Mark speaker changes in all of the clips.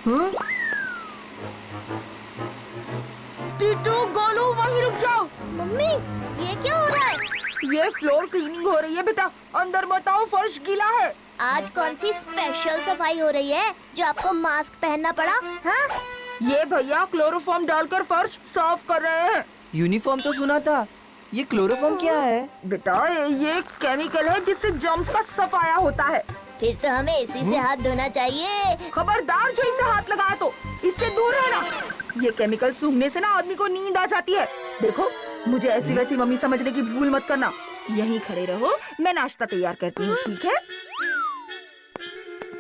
Speaker 1: हाँ?
Speaker 2: टीटू, गोलू, वहीं रुक जाओ।
Speaker 3: मम्मी ये क्या हो रहा है?
Speaker 2: ये फ्लोर क्लीनिंग हो रही है बेटा, अंदर बताओ, फर्श गीला है।
Speaker 3: आज कौन सी स्पेशल सफाई हो रही है जो आपको मास्क पहनना पड़ा? हाँ?
Speaker 2: ये भैया क्लोरोफॉर्म डालकर फर्श साफ कर रहे हैं।
Speaker 1: यूनिफॉर्म तो सुना था, ये क्लोरोफॉर्म क्या है?
Speaker 2: बेटा ये केमिकल है जिससे जर्म्स का सफाया होता है।
Speaker 3: फिर तो हमें इसी से हाथ धोना चाहिए।
Speaker 2: खबरदार जो इसे हाथ लगाए तो इससे दूर रहना। ये केमिकल सूंघने से ना आदमी को नींद आ जाती है। देखो, मुझे ऐसी वैसी मम्मी समझने की भूल मत करना। यहीं खड़े रहो, मैं नाश्ता तैयार करती हूँ, ठीक है?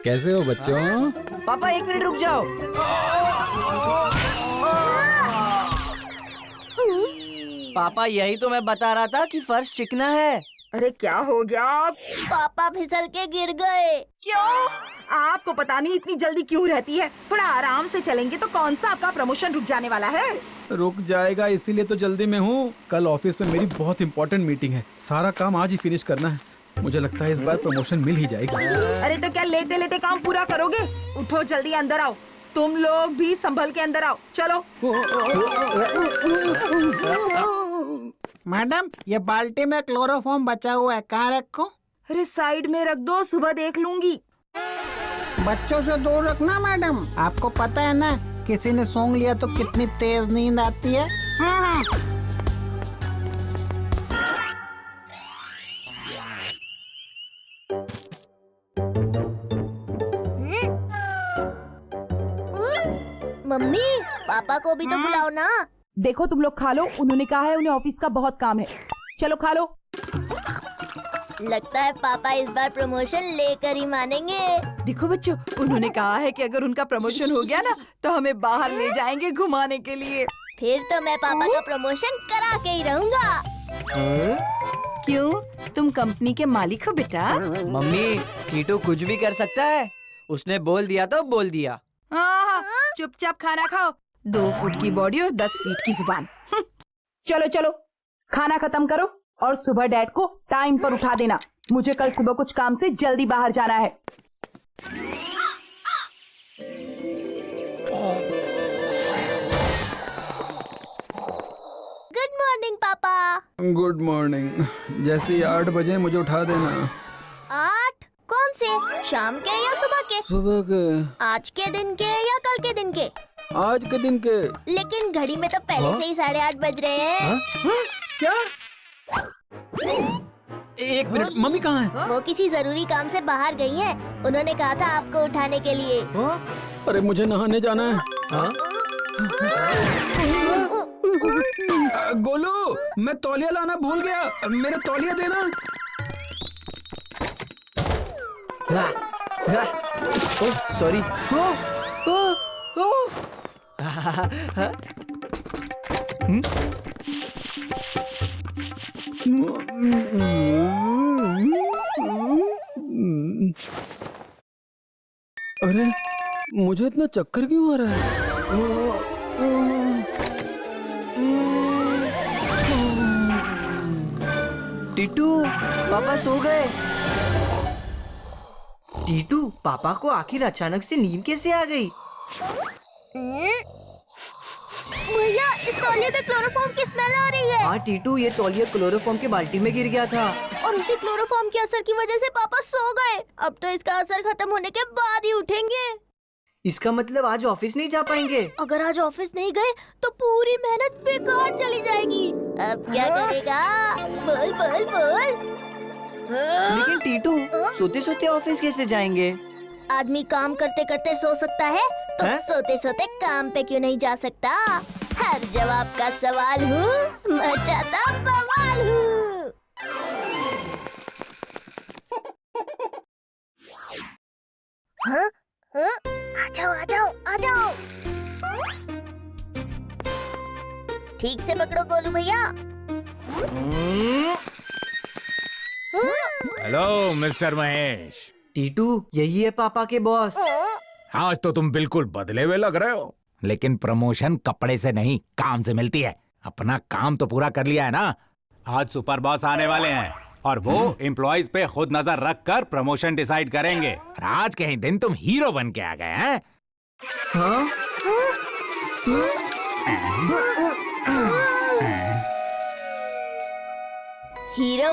Speaker 4: कैसे हो बच्चों?
Speaker 1: पापा 1 मिनट रुक जाओ। पापा यही तो मैं बता रहा था कि फर्श चिकना है।
Speaker 2: अरे क्या हो गया?
Speaker 3: पापा फिसल के गिर गए।
Speaker 2: क्यों? आपको पता नहीं इतनी जल्दी क्यों रहती है। थोड़ा आराम से चलेंगे तो कौन सा आपका प्रमोशन रुक जाने वाला है।
Speaker 4: रुक जाएगा, इसीलिए तो जल्दी में हूँ। कल ऑफिस में मेरी बहुत इंपॉर्टेंट मीटिंग है, सारा काम आज ही फिनिश करना है। मुझे लगता है इस बार प्रमोशन मिल ही जाएगी।
Speaker 2: अरे तो क्या लेटे लेटे काम पूरा करोगे? उठो, जल्दी अंदर आओ। तुम लोग भी संभल के अंदर आओ, चलो।
Speaker 5: मैडम, ये बाल्टी में क्लोरोफॉर्म बचा हुआ है, कहाँ रखो?
Speaker 2: अरे साइड में रख दो, सुबह देख लूंगी।
Speaker 5: बच्चों से दूर रखना मैडम। आपको पता है ना, किसी ने सूंघ लिया तो कितनी तेज नींद आती है। हाँ।
Speaker 3: मम्मी पापा को भी तो बुलाओ ना।
Speaker 2: देखो तुम लोग खा लो, उन्होंने कहा है उन्हें ऑफिस का बहुत काम है। चलो खा लो।
Speaker 3: लगता है पापा इस बार प्रमोशन लेकर ही मानेंगे।
Speaker 2: देखो बच्चों, उन्होंने कहा है कि अगर उनका प्रमोशन हो गया ना तो हमें बाहर ले जाएंगे घुमाने के लिए।
Speaker 3: फिर तो मैं पापा का प्रमोशन करा के ही रहूंगा।
Speaker 2: क्यों? तुम कंपनी के मालिक हो बेटा।
Speaker 1: मम्मी, कीटू कुछ भी कर सकता है, उसने बोल दिया तो बोल दिया।
Speaker 2: हाँ, चुपचाप खाना खाओ। 2 फुट की बॉडी और 10 फीट की जुबान। चलो चलो, खाना खत्म करो और सुबह डैड को टाइम पर उठा देना। मुझे कल सुबह कुछ काम से जल्दी बाहर जाना है।
Speaker 3: गुड मॉर्निंग पापा।
Speaker 4: Good morning. जैसे ही 8 बजे मुझे उठा देना।
Speaker 3: 8? कौन से? शाम के या सुबह के?
Speaker 4: सुबह के।
Speaker 3: आज के दिन के या कल के दिन के?
Speaker 4: आज के दिन के।
Speaker 3: लेकिन घड़ी में तो पहले से ही 8:30 बज रहे हैं।
Speaker 4: क्या? 1 मिनट, मम्मी कहाँ है?
Speaker 3: वो किसी जरूरी काम से बाहर गई हैं। उन्होंने कहा था आपको उठाने के लिए।
Speaker 4: अरे मुझे नहाने जाना है। गोलू, मैं तौलिया लाना भूल गया, मेरा तौलिया देना।
Speaker 1: सॉरी।
Speaker 4: अरे मुझे इतना चक्कर क्यों आ रहा है?
Speaker 1: टीटू, पापा सो गए। टीटू, पापा को आखिर अचानक से नींद कैसे आ गई?
Speaker 3: भैया, इस तौलिए में क्लोरोफॉर्म की स्मेल आ रही है।
Speaker 1: हाँ टीटू, ये तौलिया क्लोरोफॉर्म के बाल्टी में गिर गया था।
Speaker 3: और उसी क्लोरोफॉर्म के असर की वजह से पापा सो गए। अब तो इसका असर खत्म होने के बाद ही उठेंगे।
Speaker 1: इसका मतलब आज ऑफिस नहीं जा पाएंगे।
Speaker 3: अगर आज ऑफिस नहीं गए तो पूरी मेहनत बेकार चली जाएगी। अब क्या करेगा? बोल बोल बोल।
Speaker 1: लेकिन टीटू, सोते सोते ऑफिस कैसे जाएंगे?
Speaker 3: आदमी काम करते करते सो सकता है तो
Speaker 1: हैं?
Speaker 3: सोते सोते काम पे क्यों नहीं जा सकता? हर जवाब का सवाल हूँ, मचाता बवाल हूँ। हाँ? हाँ? आ जाओ आ जाओ आ जाओ। ठीक से पकड़ो गोलू भैया।
Speaker 6: Hello mister Mahesh.
Speaker 1: टीटू, यही है पापा के बॉस।
Speaker 6: आज तो तुम बिल्कुल बदले हुए लग रहे हो। लेकिन प्रमोशन कपड़े से नहीं, काम से मिलती है। अपना काम तो पूरा कर लिया है ना।
Speaker 7: आज सुपर बॉस आने वाले हैं और वो एम्प्लॉइज पे खुद नजर रख कर प्रमोशन डिसाइड करेंगे।
Speaker 6: और आज के ही दिन तुम हीरो बन के आ गए हैं।
Speaker 3: हीरो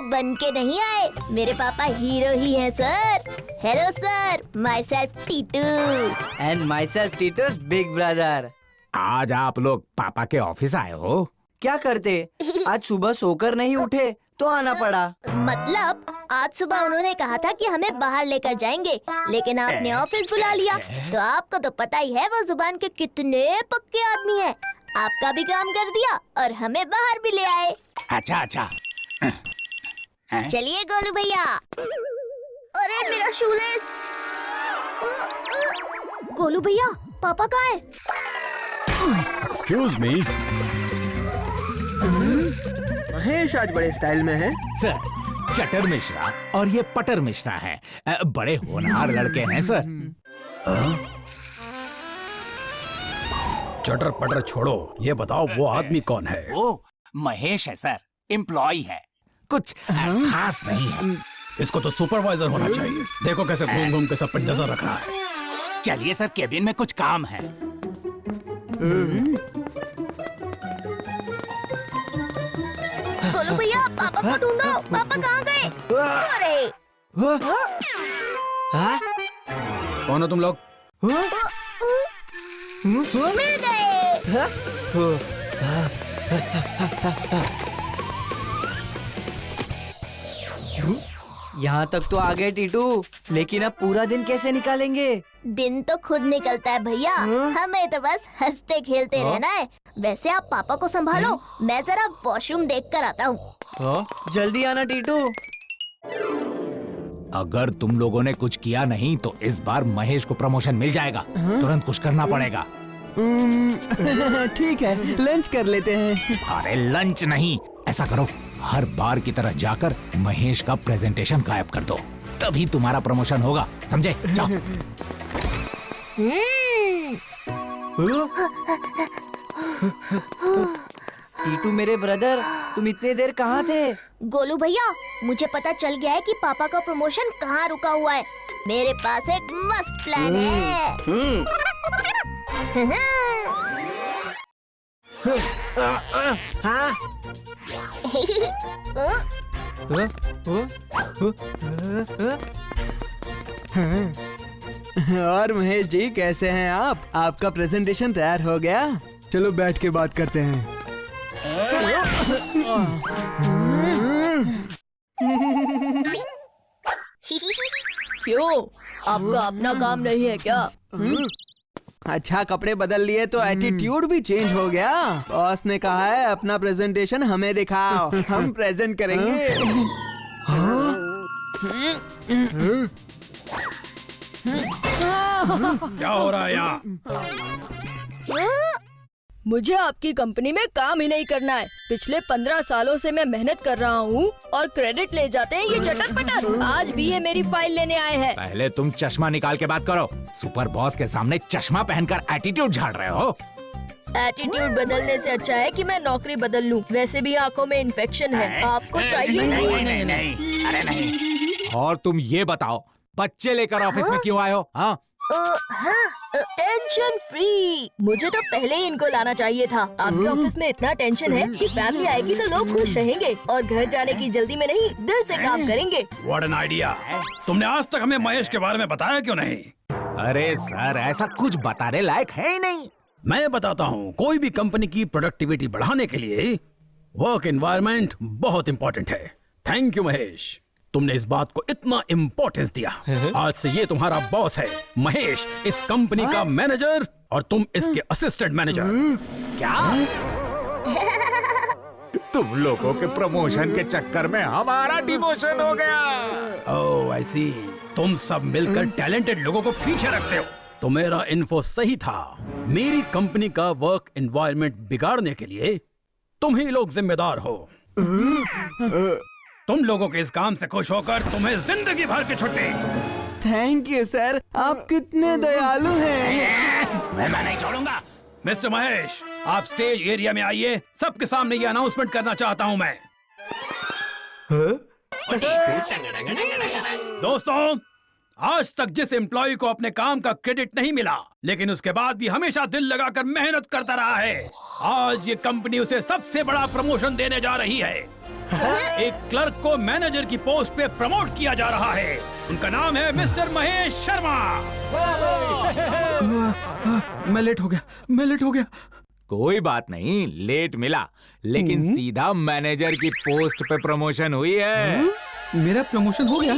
Speaker 3: बन के नहीं आए, मेरे पापा हीरो ही हैं sir. Hello sir, myself Titu.
Speaker 1: And myself Titu's big brother.
Speaker 6: आज आप लोग पापा के ऑफिस आए हो?
Speaker 1: क्या करते, आज सुबह सोकर नहीं उठे तो आना पड़ा।
Speaker 3: मतलब आज सुबह उन्होंने कहा था कि हमें बाहर लेकर जाएंगे, लेकिन आपने ऑफिस बुला लिया। तो आपको तो पता ही है वो जुबान के कितने पक्के आदमी हैं। आपका भी काम कर दिया और हमें बाहर भी ले आए।
Speaker 7: अच्छा अच्छा।
Speaker 3: चलिए गोलू भैया। अरे मेरा शूलेस। गोलू भैया, पापा कहाँ है?
Speaker 8: Excuse me. महेश आज बड़े स्टाइल में है।
Speaker 6: सर, चटर मिश्रा और ये पटर मिश्रा है, बड़े होनहार लड़के हैं सर।
Speaker 8: चटर पटर छोड़ो, ये बताओ वो आदमी कौन है?
Speaker 7: वो महेश है सर, एम्प्लॉय है।
Speaker 6: कुछ खास नहीं है।
Speaker 8: इसको तो सुपरवाइजर होना चाहिए। देखो कैसे घूम घूम के सब पर नजर रख रहा है।
Speaker 7: चलिए सर, केबिन में कुछ काम है।
Speaker 3: गोलू भैया, पापा को ढूंढो। पापा कहाँ गए? अरे
Speaker 4: कौन हो तुम लोग?
Speaker 3: मिल गए।
Speaker 1: यहाँ तक तो आ गए टीटू, लेकिन अब पूरा दिन कैसे निकालेंगे?
Speaker 3: दिन तो खुद निकलता है भैया, हमें तो बस हंसते खेलते रहना है। वैसे आप पापा को संभालो, मैं जरा वॉशरूम देख कर आता हूँ।
Speaker 1: जल्दी आना टीटू।
Speaker 6: अगर तुम लोगों ने कुछ किया नहीं तो इस बार महेश को प्रमोशन मिल जाएगा। तुरंत कुछ करना पड़ेगा।
Speaker 9: ठीक है, लंच कर लेते हैं।
Speaker 6: अरे लंच नहीं, ऐसा करो, हर बार की तरह जाकर महेश का प्रेजेंटेशन गायब कर दो, तभी तुम्हारा प्रमोशन होगा, समझे? जाओ।
Speaker 1: टीटू मेरे ब्रदर, तुम इतने देर कहाँ थे?
Speaker 3: गोलू भैया, मुझे पता चल गया है कि पापा का प्रमोशन कहाँ रुका हुआ है। मेरे पास एक मस्त प्लान है।
Speaker 9: और महेश जी कैसे हैं आप? आपका प्रेजेंटेशन तैयार हो गया? चलो बैठ के बात करते हैं।
Speaker 2: क्यों, आपका अपना काम नहीं है क्या?
Speaker 9: अच्छा, कपड़े बदल लिए तो एटीट्यूड भी चेंज हो गया। बॉस ने कहा है अपना प्रेजेंटेशन हमें दिखाओ, हम प्रेजेंट करेंगे।
Speaker 8: क्या हो रहा है यहाँ?
Speaker 2: मुझे आपकी कंपनी में काम ही नहीं करना है। पिछले 15 सालों से मैं मेहनत कर रहा हूँ और क्रेडिट ले जाते हैं ये चटर पटर। आज भी ये मेरी फाइल लेने आए हैं।
Speaker 6: पहले तुम चश्मा निकाल के बात करो। सुपर बॉस के सामने चश्मा पहनकर एटीट्यूड झाड़ रहे हो।
Speaker 2: एटीट्यूड बदलने से अच्छा है कि मैं नौकरी बदल लूं। वैसे भी आंखों में इन्फेक्शन है। आपको चाहिए
Speaker 7: नहीं
Speaker 2: नहीं?
Speaker 7: नहीं नहीं, अरे नहीं।
Speaker 6: और तुम ये बताओ, बच्चे लेकर ऑफिस में क्यों आए हो? हाँ,
Speaker 2: टेंशन फ्री। मुझे तो पहले ही इनको लाना चाहिए था। आपके ऑफिस में इतना टेंशन है कि फैमिली आएगी तो लोग खुश रहेंगे और घर जाने की जल्दी में नहीं, दिल से काम करेंगे।
Speaker 8: What an idea. तुमने आज तक हमें महेश के बारे में बताया क्यों नहीं?
Speaker 6: अरे सर, ऐसा कुछ बताने लायक है ही नहीं।
Speaker 8: मैं बताता हूँ, कोई भी कंपनी की प्रोडक्टिविटी बढ़ाने के लिए वर्क एनवायरनमेंट बहुत इंपॉर्टेंट है। थैंक यू महेश, तुमने इस बात को इतना इम्पोर्टेंस दिया। आज से ये तुम्हारा बॉस है। महेश इस कंपनी का मैनेजर और तुम इसके असिस्टेंट मैनेजर।
Speaker 6: क्या? तुम लोगों के प्रमोशन के चक्कर में हमारा डिमोशन हो गया।
Speaker 8: ओह आई सी, तुम सब मिलकर टैलेंटेड लोगों को पीछे रखते हो। तो मेरा इन्फो सही था। मेरी कंपनी का वर्क एनवायरनमेंट बिगाड़ने के लिए तुम ही लोग जिम्मेदार हो। तुम लोगों के इस काम से खुश होकर तुम्हें जिंदगी भर की छुट्टी।
Speaker 9: थैंक यू सर, आप कितने दयालु हैं।
Speaker 7: मैं नहीं छोड़ूंगा।
Speaker 8: मिस्टर महेश, आप स्टेज एरिया में आइए। सबके सामने ये अनाउंसमेंट करना चाहता हूं मैं। दोस्तों, आज तक जिस एम्प्लॉय को अपने काम का क्रेडिट नहीं मिला, लेकिन उसके बाद भी हमेशा दिल लगाकर मेहनत करता रहा है, आज ये कंपनी उसे सबसे बड़ा प्रमोशन देने जा रही है। एक क्लर्क को मैनेजर की पोस्ट पे प्रमोट किया जा रहा है। उनका नाम है मिस्टर महेश शर्मा।
Speaker 4: मैं लेट हो गया।
Speaker 6: कोई बात नहीं, लेट मिला, लेकिन सीधा मैनेजर की पोस्ट पे प्रमोशन हुई है।
Speaker 4: मेरा प्रमोशन हो गया।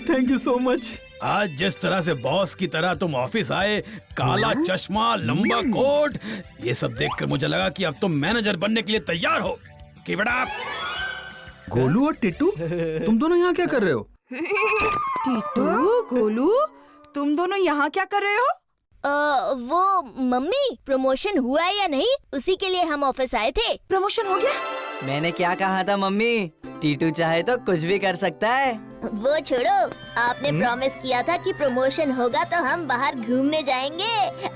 Speaker 4: Thank you so much.
Speaker 8: आज जिस तरह से बॉस की तरह तुम ऑफिस आए, काला चश्मा, लंबा कोट, ये सब देखकर मुझे लगा कि अब तुम मैनेजर बनने के लिए तैयार हो। कि बेटा
Speaker 4: गोलू और टिट्टू, तुम दोनों यहाँ क्या कर रहे हो?
Speaker 2: टीटू, गोलू, तुम दोनों यहाँ क्या कर रहे हो?
Speaker 3: वो मम्मी, प्रमोशन हुआ या नहीं उसी के लिए हम ऑफिस आए थे।
Speaker 2: प्रमोशन हो गया?
Speaker 1: मैंने क्या कहा था मम्मी? टीटू चाहे तो कुछ भी कर सकता है।
Speaker 3: वो छोड़ो, आपने प्रॉमिस किया था कि प्रमोशन होगा तो हम बाहर घूमने जाएंगे।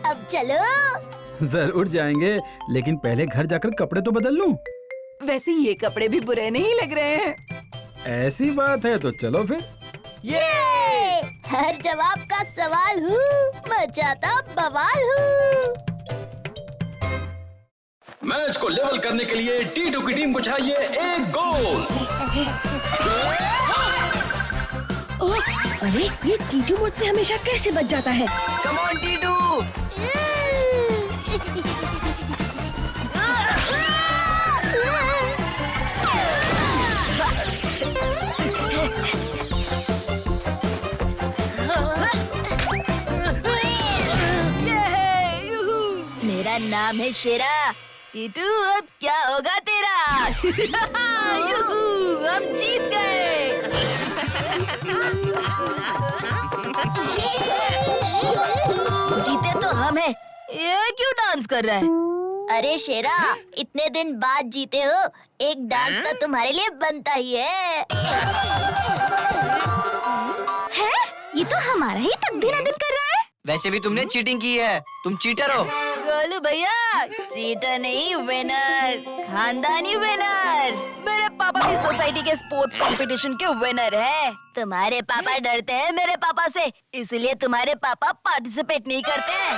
Speaker 3: अब चलो।
Speaker 4: जरूर जाएंगे, लेकिन पहले घर जाकर कपड़े तो बदल लूं।
Speaker 2: वैसे ये कपड़े भी बुरे नहीं लग रहे हैं।
Speaker 4: ऐसी बात है तो चलो फिर।
Speaker 3: ये हर जवाब का सवाल हूँ, मचाता बवाल हूँ।
Speaker 8: मैच को लेवल करने के लिए टीटू की टीम को चाहिए एक गोल।
Speaker 2: अरे ये टीटू मुझसे हमेशा कैसे बच जाता है?
Speaker 1: Come on Titu.
Speaker 3: मेरा नाम है शेरा। टीटू, अब क्या होगा तेरा? यूहू, हम जीत गए। जीते तो हम हैं। ये क्यों डांस कर रहा है? अरे शेरा, इतने दिन बाद जीते हो, एक डांस तो तुम्हारे लिए बनता ही है। ये तो हमारा ही तकदीर-ए-दिन कर रहा है।
Speaker 1: वैसे भी तुमने चीटिंग की है, तुम चीटर हो।
Speaker 3: गोलू भैया, चीटर नहीं, विनर, खानदानी विनर। मेरे पापा भी सोसाइटी के स्पोर्ट्स कंपटीशन के विनर है। तुम्हारे पापा डरते हैं मेरे पापा से, इसलिए तुम्हारे पापा पार्टिसिपेट नहीं करते हैं।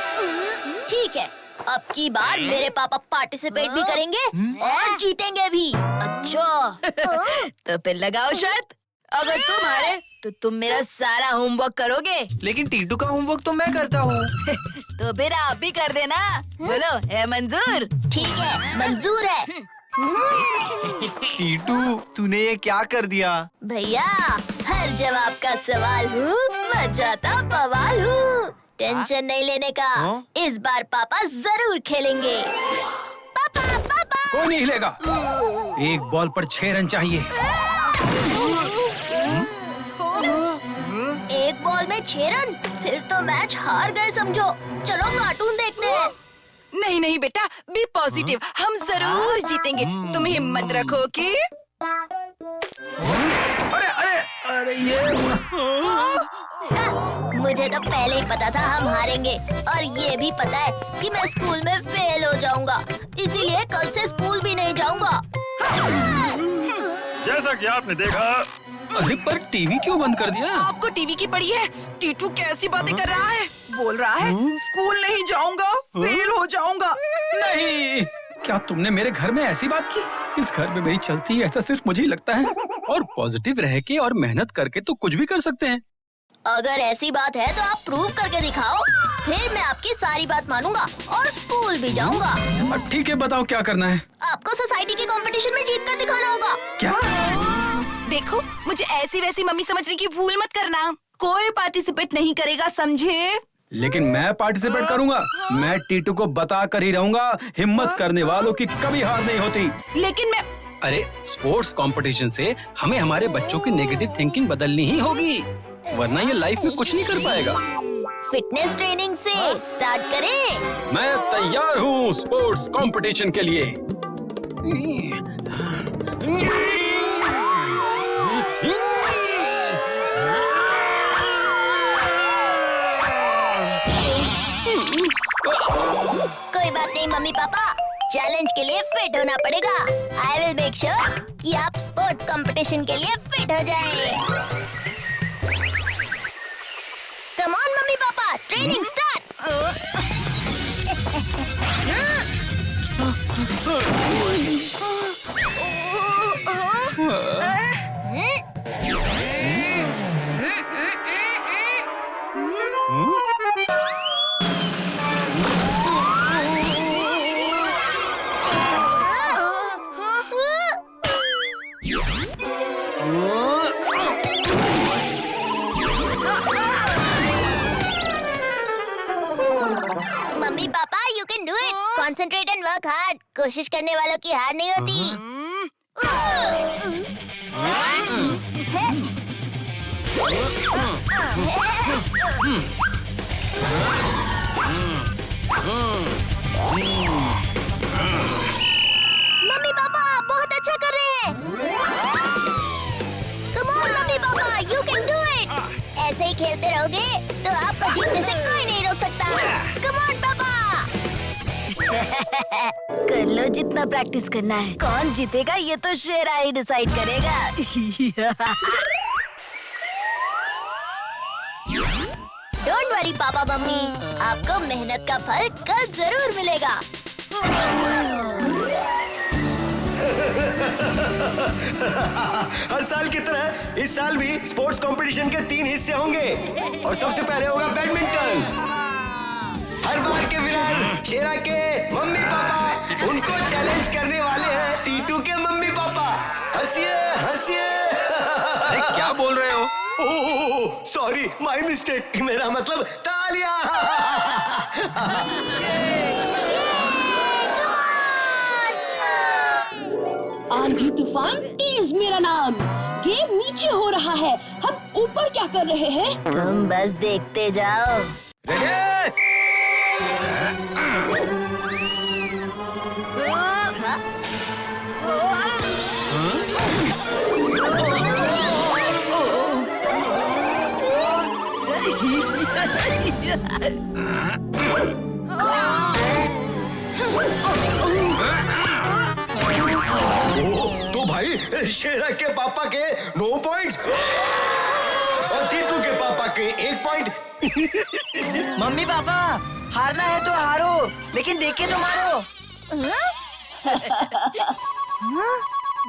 Speaker 3: ठीक है, अब की बार मेरे पापा पार्टिसिपेट भी करेंगे और जीतेंगे भी। अच्छा तो फिर लगाओ शर्त, अगर तुम हारे तो तुम मेरा सारा होमवर्क करोगे।
Speaker 1: लेकिन टीटू का होमवर्क तो मैं करता हूँ।
Speaker 3: तो फिर आप भी कर देना। बोलो, है मंजूर? ठीक है, मंजूर है।
Speaker 1: टीटू, तूने ये क्या कर दिया?
Speaker 3: भैया, हर जवाब का सवाल हूँ, मचाता बवाल हूँ। टेंशन नहीं लेने का, इस बार पापा जरूर खेलेंगे। पापा, पापा।
Speaker 8: कोई नहीं हिलेगा। एक बॉल पर 6 रन चाहिए।
Speaker 3: एक बॉल में 6 रन? फिर तो मैच हार गए समझो। चलो कार्टून देखते हैं।
Speaker 2: नहीं नहीं बेटा, बी पॉजिटिव, हम जरूर जीतेंगे। तुम हिम्मत रखो कि
Speaker 8: अरे ये
Speaker 3: मुझे तो पहले ही पता था हम हारेंगे, और ये भी पता है कि मैं स्कूल में फेल हो जाऊंगा, इसीलिए कल से स्कूल भी नहीं जाऊंगा।
Speaker 10: जैसा कि आपने देखा।
Speaker 8: अरे पर टीवी क्यों बंद कर दिया?
Speaker 2: आपको टीवी की पड़ी है? टीटू कैसी बातें कर रहा है? बोल रहा है स्कूल नहीं जाऊंगा, फेल हो जाऊंगा।
Speaker 8: नहीं, क्या तुमने मेरे घर में ऐसी बात की? इस घर में मेरी चलती है ऐसा सिर्फ मुझे ही लगता है। और पॉजिटिव रह के और मेहनत करके तो कुछ भी कर सकते हैं।
Speaker 3: अगर ऐसी बात है तो आप प्रूव करके दिखाओ, फिर मैं आपकी सारी बात मानूंगा और स्कूल भी जाऊंगा।
Speaker 8: ठीक है, बताओ क्या करना है?
Speaker 3: आपको सोसाइटी के कंपटीशन में जीत कर दिखाना होगा।
Speaker 8: क्या?
Speaker 2: देखो, मुझे ऐसी वैसी मम्मी समझने की भूल मत करना। कोई पार्टिसिपेट नहीं करेगा, समझे?
Speaker 8: लेकिन मैं पार्टिसिपेट करूंगा। मैं टीटू को बता कर ही रहूंगा, हिम्मत करने वालों की कभी हार नहीं होती।
Speaker 2: लेकिन मैं
Speaker 8: अरे स्पोर्ट्स कंपटीशन से हमें हमारे बच्चों की नेगेटिव थिंकिंग बदलनी ही होगी, वरना ये लाइफ में कुछ नहीं कर पाएगा।
Speaker 3: फिटनेस ट्रेनिंग से स्टार्ट करें।
Speaker 8: मैं तैयार हूँ स्पोर्ट्स कंपटीशन के लिए।
Speaker 3: कोई बात नहीं मम्मी पापा, चैलेंज के लिए फिट होना पड़ेगा। आई विल मेक श्योर कि आप स्पोर्ट्स कंपटीशन के लिए फिट हो जाएं। Come on mummy papa, training start. Mummy papa, you can do it. Concentrate and work hard. कोशिश करने वालों की हार नहीं होती। मम्मी पापा, आप बहुत अच्छा कर रहे हैं। Come on mummy papa, you can do it. ऐसे ही खेलते रहोगे तो आपको जीतने से कोई नहीं रोक सकता। कम ऑन पापा।
Speaker 10: कर लो जितना प्रैक्टिस करना है। कौन जीतेगा ये तो शेरा ही डिसाइड करेगा।
Speaker 3: डोंट वरी पापा मम्मी, आपको मेहनत का फल कल जरूर मिलेगा।
Speaker 11: हर साल की तरह इस साल भी स्पोर्ट्स कंपटीशन के 3 हिस्से होंगे और सबसे पहले होगा बैडमिंटन। हर बार के विनर शेरा के मम्मी पापा उनको चैलेंज करने वाले हैं टीटू के मम्मी पापा। हंसिए हंसिए।
Speaker 8: अरे क्या बोल रहे हो?
Speaker 11: Oh sorry, my mistake. मेरा मतलब तालियां।
Speaker 2: आंधी तूफान तेज मेरा नाम। गेम नीचे हो रहा है, हम ऊपर क्या कर रहे हैं?
Speaker 10: तुम बस देखते जाओ।
Speaker 11: तो भाई शेरा के पापा के 9 पॉइंट्स और टीटू के पापा के 1 पॉइंट।
Speaker 1: मम्मी पापा, हारना है तो हारो, लेकिन देख के तो मारो।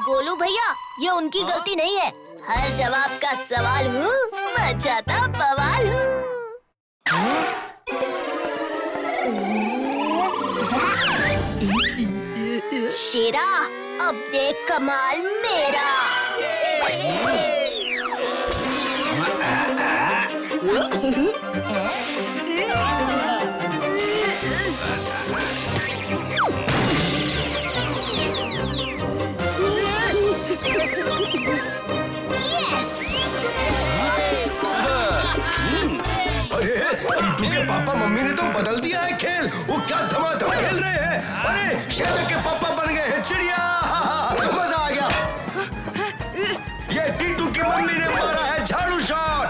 Speaker 3: गोलू भैया, ये उनकी गलती नहीं है। हर जवाब का सवाल हूँ, मचाता बवाल हूँ। शेरा, अब देख कमाल मेरा।
Speaker 11: अरे टीटू के पापा मम्मी ने तो बदल दिया है खेल। वो क्या धमाधम खेल रहे हैं। अरे शेरा के पापा बन गए हैं चिड़िया। मजा आ गया। ये टीटू की मम्मी ने मारा है झाड़ू शॉट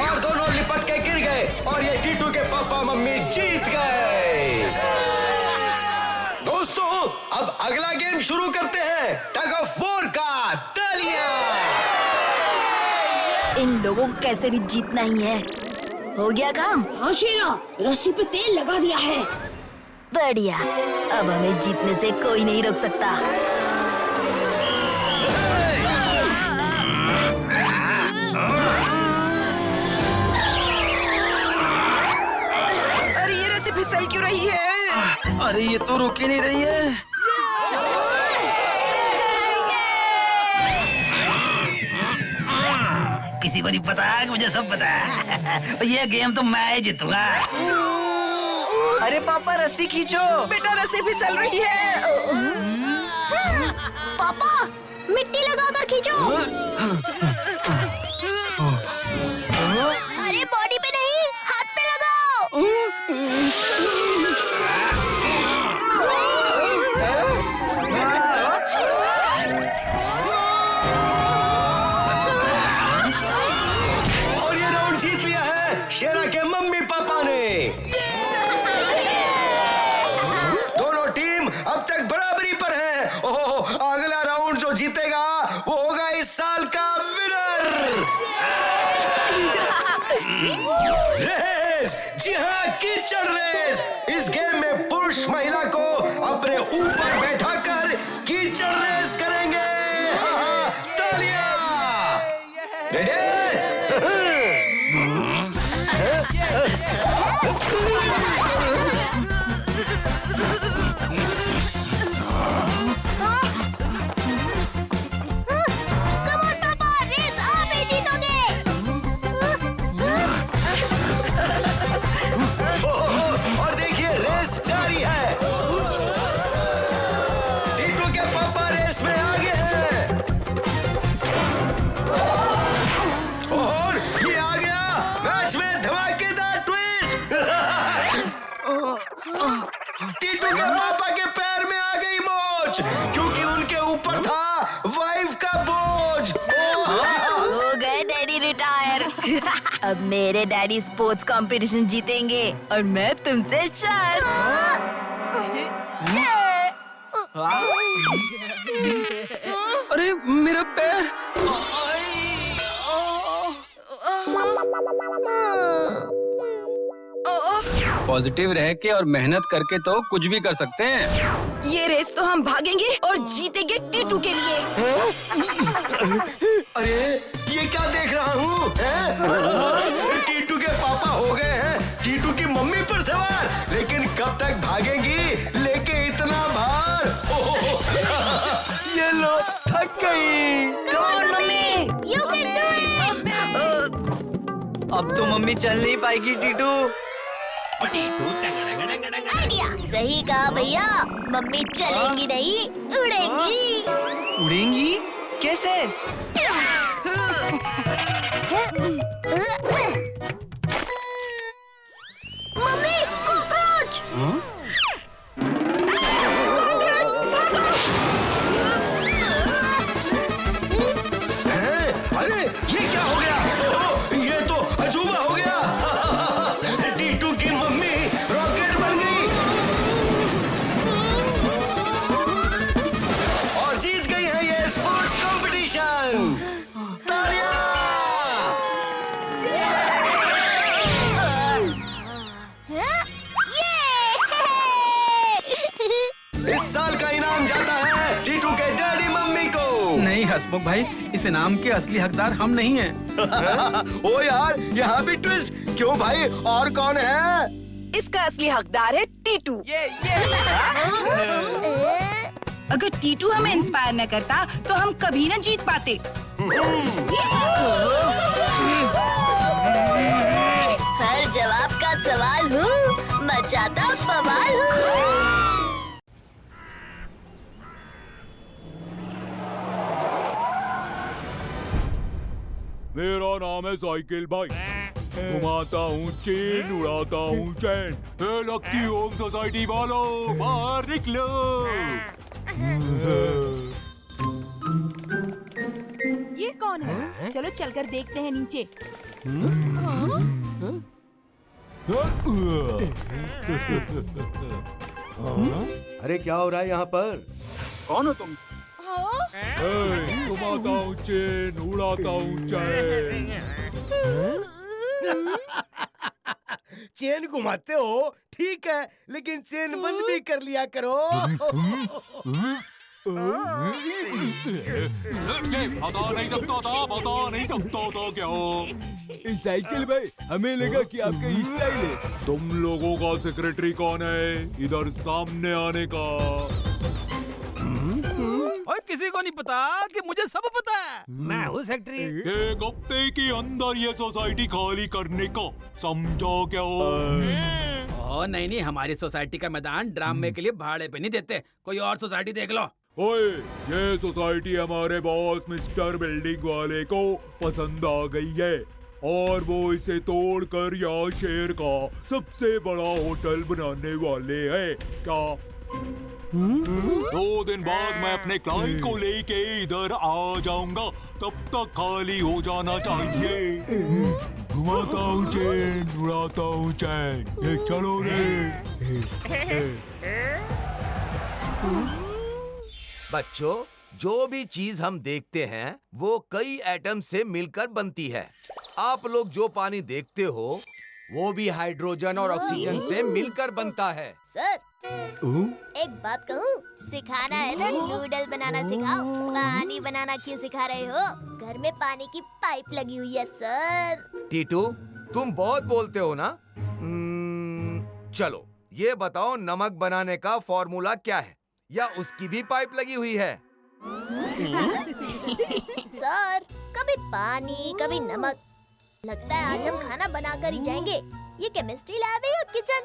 Speaker 11: और दोनों लिपट के गिर गए और ये टीटू के पापा मम्मी जीत गए। दोस्तों, अब अगला गेम शुरू करते हैं, टग ऑफ वॉर का। तालियां।
Speaker 10: इन लोगों को कैसे भी जीतना ही है। हो गया काम?
Speaker 2: हाँ शेरा, रस्सी पे तेल लगा दिया है।
Speaker 10: बढ़िया, अब हमें जीतने से कोई नहीं रोक सकता।
Speaker 2: अरे ये रस्सी फिसल क्यों रही है?
Speaker 8: अरे ये तो रुक ही नहीं रही है।
Speaker 6: किसी को नहीं पता कि मुझे सब पता है। ये गेम तो मैं ही जीतूंगा।
Speaker 1: अरे पापा, रस्सी खींचो।
Speaker 2: बेटा रस्सी फिसल रही है।
Speaker 3: पापा, मिट्टी लगाकर खींचो। अरे बॉडी पे नहीं, हाथ पे लगाओ।
Speaker 11: और ये राउंड जीत लिया है शेरा के मम्मी पापा ने। दोनों टीम अब तक बराबरी पर है। ओह, अगला राउंड जो जीतेगा वो होगा इस साल का विनर। रेस, जी हाँ, कीचड़ रेस। इस गेम में पुरुष महिला को अपने ऊपर बैठाकर कीचड़ रेस करेंगे। हाँ, तालियां। रेडी? और देखिए रेस जारी है। टीटू के पापा रेस में आगे हैं। और ये आ गया मैच में धमाकेदार ट्विस्ट। टीटू के पापा के पैर में आ गई मोच, क्योंकि उनके ऊपर था वाइफ का बोझ।
Speaker 10: हो गए डैडी रिटायर। अब मेरे डैडी स्पोर्ट्स कंपटीशन जीतेंगे और मैं तुमसे शायद।
Speaker 9: अरे मेरा पैर। पॉजिटिव रह के और मेहनत करके तो कुछ भी कर सकते हैं।
Speaker 2: ये रेस तो हम भागेंगे और जीतेंगे टीटू के लिए।
Speaker 11: अरे ये क्या देख रहा हूँ? टीटू के पापा हो गए हैं टीटू की मम्मी पर सवार, लेकिन कब तक भागेंगी लेके इतना भार? ये लो थक गई।
Speaker 1: Come on, mummy.
Speaker 3: You can do it!
Speaker 1: अब तो मम्मी चल नहीं पाएगी टीटू।
Speaker 3: आइडिया सही कहा भैया, मम्मी चलेंगी नहीं उड़ेंगी।
Speaker 1: उड़ेंगी? कैसे?
Speaker 3: Mummy cockroach!
Speaker 11: अरे ये क्या हो गया? ये तो अजूबा हो गया। टीटू की मम्मी रॉकेट बन गई और जीत गई है ये स्पोर्ट्स कंपटीशन। तालियां! इस साल का इनाम जाता है टीटू के डैडी मम्मी को।
Speaker 4: नहीं हसमुख भाई, इस इनाम के असली हकदार हम नहीं हैं।
Speaker 11: ओ यार, यहाँ भी ट्विस्ट। क्यों भाई, और कौन है?
Speaker 2: इसका असली हकदार है टीटू। अगर टीटू हमें इंस्पायर न करता तो हम कभी न जीत पाते।
Speaker 3: हर जवाब का सवाल हूँ, मचाता बवाल हूँ।
Speaker 7: मेरा नाम है साइकिल भाई। घुमाता हूँ चेन, उड़ाता हूँ चैन। लक्की होम सोसाइटी वालों, बाहर निकलो।
Speaker 2: ये कौन है? चलो चलकर देखते हैं नीचे।
Speaker 11: अरे क्या हो रहा है यहाँ पर?
Speaker 4: कौन हो तुम?
Speaker 7: घुमाता हूँ चेन, उड़ाता हूँ चैन।
Speaker 11: चेन घुमाते हो ठीक है, लेकिन चेन बंद भी कर लिया करो।
Speaker 7: पता नहीं सकता था क्या?
Speaker 4: साइकिल भाई, हमें लगा कि आपका स्टाइल है।
Speaker 7: तुम लोगों का सेक्रेटरी कौन है? इधर सामने आने का।
Speaker 4: और किसी को नहीं पता कि मुझे सब पता है। मैं हूँ सेक्रेटरी।
Speaker 7: एक हफ्ते के अंदर ये सोसाइटी खाली करने का, समझो क्या?
Speaker 4: नहीं, हमारी सोसाइटी का मैदान ड्रामे के लिए भाड़े पे नहीं देते। कोई और सोसाइटी देख लो।
Speaker 7: ओए, ये सोसाइटी हमारे बॉस मिस्टर बिल्डिंग वाले को पसंद आ गई है और वो इसे तोड़कर यहाँ शहर का सबसे बड़ा होटल बनाने वाले हैं। क्या 2 दिन बाद मैं अपने क्लाइंट को लेके इधर आ जाऊंगा, तब तक खाली हो जाना चाहिए। घुमाता हूँ चैन, उड़ाता हूँ चैन, ये चलो रे।
Speaker 12: बच्चों, जो भी चीज हम देखते हैं वो कई एटम से मिलकर बनती है। आप लोग जो पानी देखते हो वो भी हाइड्रोजन और ऑक्सीजन से मिलकर बनता है।
Speaker 3: सर एक बात कहूँ, सिखाना है तो नूडल बनाना सिखाओ, पानी बनाना क्यों सिखा रहे हो? घर में पानी की पाइप लगी हुई है सर।
Speaker 12: टीटू तुम बहुत बोलते हो ना। चलो ये बताओ नमक बनाने का फॉर्मूला क्या है, या उसकी भी पाइप लगी हुई है?
Speaker 3: सर कभी पानी कभी नमक, लगता है आज हम खाना बना कर ही जाएंगे। ये केमिस्ट्री लैब है या किचन?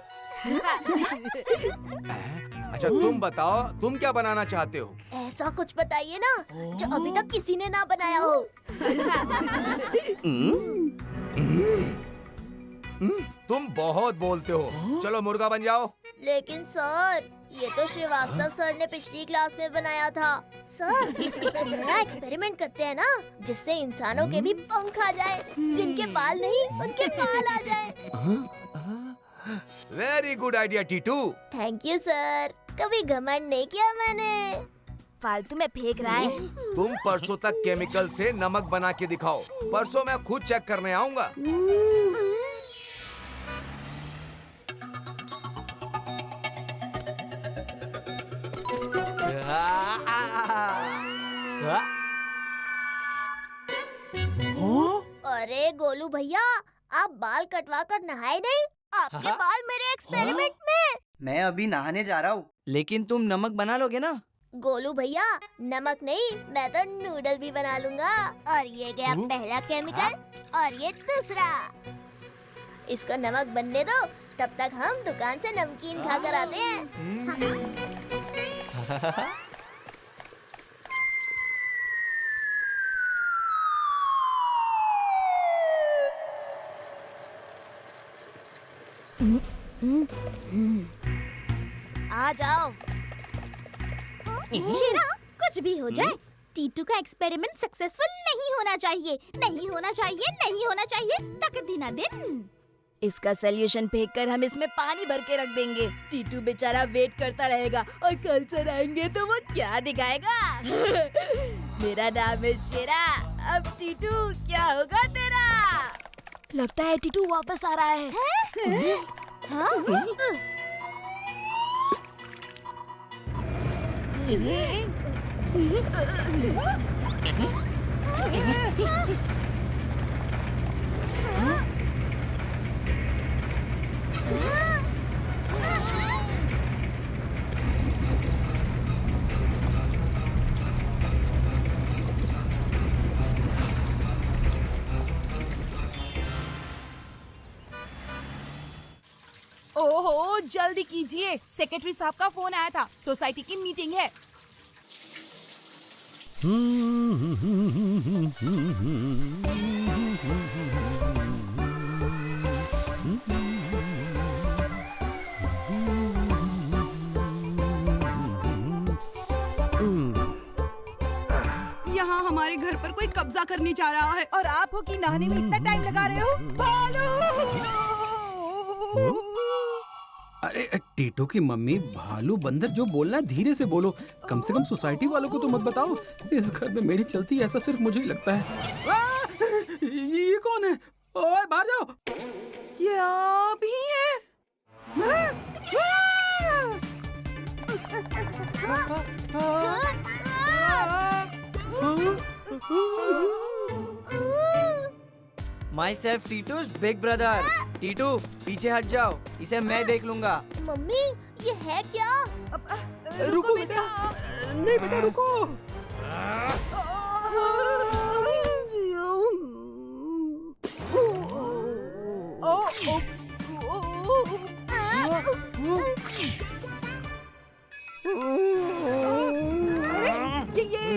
Speaker 12: अच्छा तुम बताओ, तुम क्या बनाना चाहते हो?
Speaker 3: ऐसा कुछ बताइए ना जो अभी तक किसी ने ना बनाया हो।
Speaker 12: तुम बहुत बोलते हो, चलो मुर्गा बन जाओ।
Speaker 3: लेकिन सर ये तो श्रीवास्तव सर ने पिछली क्लास में बनाया था। सर कुछ नया एक्सपेरिमेंट करते हैं ना, जिससे इंसानों के भी पंख आ जाए, जिनके बाल नहीं उनके बाल आ जाए।
Speaker 12: Very good idea Titu.
Speaker 3: Thank you sir, कभी घमंड नहीं किया मैंने।
Speaker 10: फालतू में फेंक रहा है।
Speaker 12: तुम परसों तक केमिकल से नमक बना के दिखाओ, परसों मैं खुद चेक करने आऊंगा।
Speaker 3: अरे गोलू भैया, आप बाल कटवा कर नहाए नहीं? आपके बाल मेरे एक्सपेरिमेंट में।
Speaker 1: मैं अभी नहाने जा रहा हूँ, लेकिन तुम नमक बना लोगे ना?
Speaker 3: गोलू भैया नमक नहीं, मैं तो नूडल भी बना लूंगा। और ये गया पहला केमिकल और ये दूसरा। इसको नमक बनने दो, तब तक हम दुकान से नमकीन खा कर आते हैं।
Speaker 10: आ जाओ।
Speaker 3: शेरा, कुछ भी हो जाए, टीटू का एक्सपेरिमेंट सक्सेसफुल नहीं होना चाहिए, नहीं होना चाहिए, नहीं होना चाहिए, तक दिन दिन।
Speaker 10: इसका सोल्यूशन फेंक कर हम इसमें पानी भर के रख देंगे।
Speaker 2: टीटू बेचारा वेट करता रहेगा और कल सर आएंगे तो वो क्या दिखाएगा? मेरा नाम है शेरा। अब टीटू क्या होगा तेरा?
Speaker 10: लगता है टीटू वापस आ रहा है।
Speaker 2: ओहो जल्दी कीजिए, सेक्रेटरी साहब का फोन आया था, सोसाइटी की मीटिंग है। यहाँ हमारे घर पर कोई कब्जा करने जा रहा है और आप हो कि नहाने में इतना टाइम लगा रहे हो? भालू!
Speaker 4: अरे टीटू की मम्मी भालू बंदर जो बोलना है धीरे से बोलो, कम से कम सोसाइटी वालों को तो मत बताओ। इस घर में मेरी चलती ऐसा सिर्फ मुझे ही लगता है। ये कौन है? ओए बाहर जाओ।
Speaker 2: ये आप ही हैं?
Speaker 1: Myself Titu's big brother. Titu पीछे हट जाओ, इसे मैं देख लूंगा।
Speaker 3: मम्मी ये है क्या?
Speaker 2: रुको बेटा।
Speaker 4: नहीं बेटा रुको।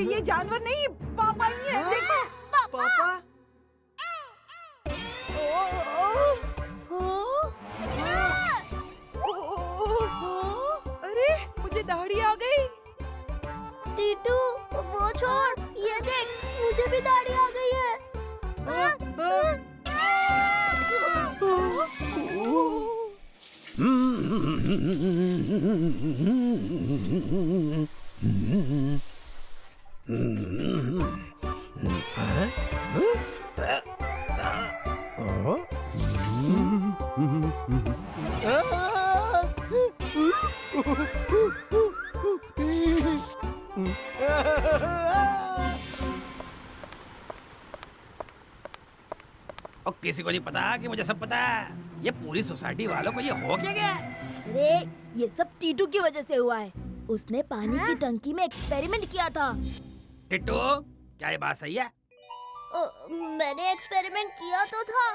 Speaker 2: ये जानवर नहीं, पापा ही है, देखो।
Speaker 1: पापा?
Speaker 2: अरे मुझे दाढ़ी आ गई।
Speaker 3: टीटू वो छोड़, ये देख मुझे भी दाढ़ी आ गई है।
Speaker 4: और किसी को नहीं पता कि मुझे सब पता है। ये पूरी सोसाइटी वालों को ये हो क्या गया?
Speaker 3: अरे ये सब टीटू की वजह से हुआ है। उसने पानी की टंकी में एक्सपेरिमेंट किया था।
Speaker 4: टिट्टू, क्या ये बात सही है?
Speaker 3: मैंने एक्सपेरिमेंट किया तो था,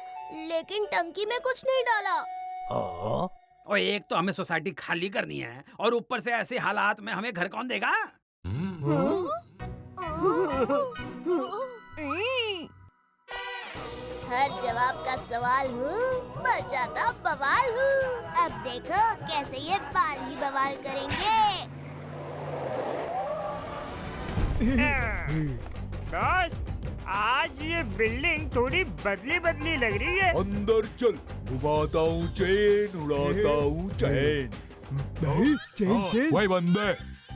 Speaker 3: लेकिन टंकी में कुछ नहीं डाला।
Speaker 4: और एक तो हमें सोसाइटी खाली करनी है और ऊपर से ऐसे हालात में हमें घर कौन देगा?
Speaker 3: हर जवाब का सवाल हूँ, बचाता बवाल हूँ। अब देखो कैसे ये बाल ही बवाल करेंगे।
Speaker 13: बॉस, आज ये बिल्डिंग थोड़ी बदली बदली लग रही है।
Speaker 7: अंदर चल, घुमाता हूँ चेन, उड़ाता हूँ चैन। चेन वही बंदे।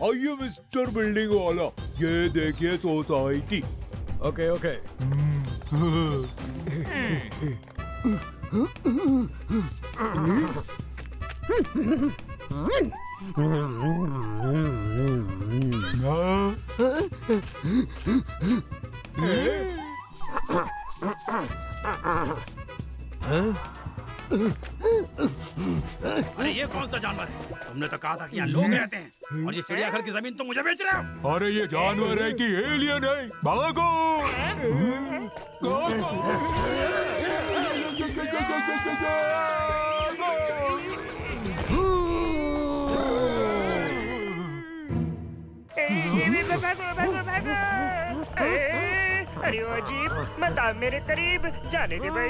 Speaker 7: आइए मिस्टर बिल्डिंग वाला, ये देखिए सोसाइटी।
Speaker 8: Okay okay.
Speaker 4: अरे ये कौन सा जानवर है? तुमने तो कहा था कि यहाँ लोग रहते हैं और ये चिड़ियाघर की जमीन तो मुझे बेच रहे हो।
Speaker 7: अरे ये जानवर है कि एलियन है? भागो!
Speaker 13: अरे वो अजीब, मत आ मेरे करीब, जाने दे भाई।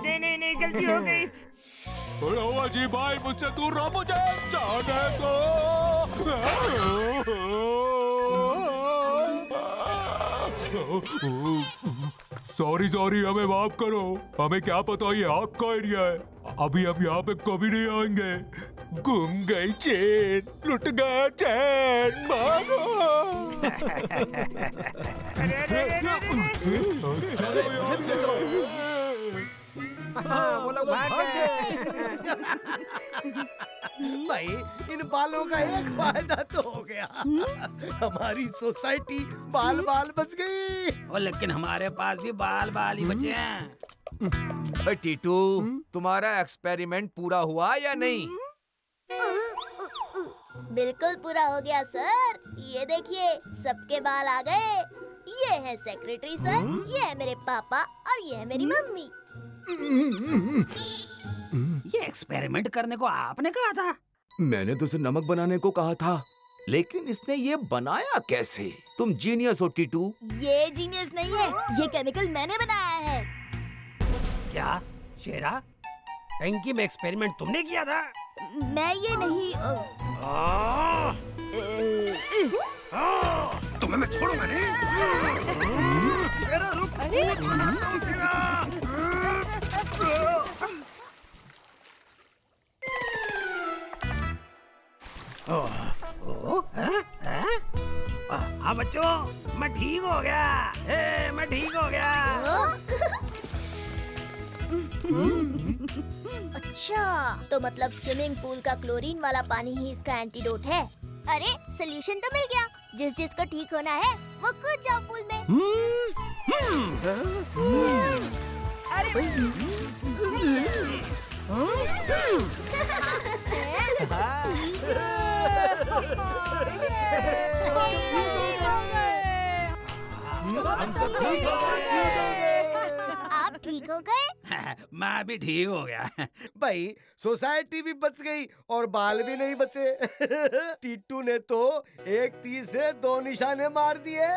Speaker 13: नहीं गलती हो गई।
Speaker 7: अजीब भाई, मुझसे दूर रहो, मुझे जाने दो। सॉरी, हमें माफ करो। हमें क्या पता ये आपका एरिया है। अभी हम यहाँ पे कभी नहीं आएंगे। गुम गई चेन, लुट गया चैन, भागो।
Speaker 11: वो लोग भाग गए। भाई, इन बालों का एक फायदा तो हो गया। हमारी सोसाइटी बाल बच गई।
Speaker 4: और लेकिन हमारे पास भी बाल ही बचे हैं।
Speaker 12: टीटू, तुम्हारा एक्सपेरिमेंट पूरा हुआ या नहीं?
Speaker 3: बिल्कुल पूरा हो गया सर। ये देखिए, सबके बाल आ गए। ये है सेक्रेटरी सर, ये है मेरे पापा और ये है मेरी मम्मी।
Speaker 4: ये एक्सपेरिमेंट करने को आपने कहा था?
Speaker 12: मैंने तो उसे नमक बनाने को कहा था, लेकिन इसने ये बनाया कैसे? तुम जीनियस हो टीटू।
Speaker 3: ये जीनियस नहीं है, ये केमिकल मैंने बनाया है।
Speaker 13: क्या शेरा, टंकी में एक्सपेरिमेंट तुमने किया था?
Speaker 3: मैं ये नहीं
Speaker 13: तुम्हें मैं छोड़ूंगा नहीं। शेरा रुक। हाँ बच्चों, मैं ठीक हो गया। मैं ठीक हो गया।
Speaker 3: अच्छा, तो मतलब स्विमिंग पूल का क्लोरीन वाला पानी ही इसका एंटीडोट है। अरे सोल्यूशन तो मिल गया। जिसको ठीक होना है वो कूद जाओ पूल में।
Speaker 2: अरे
Speaker 3: आप ठीक हो गए?
Speaker 4: मैं भी ठीक हो गया।
Speaker 11: भाई, सोसाइटी भी बच गई और बाल भी नहीं बचे। टीटू ने तो एक तीर से 2 निशाने मार दिए।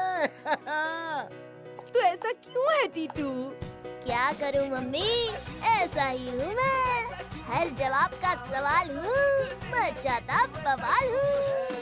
Speaker 2: तो ऐसा क्यों है टीटू?
Speaker 3: क्या करूं मम्मी, ऐसा ही हूँ मैं। हर जवाब का सवाल हूँ, बचाता बवाल हूँ।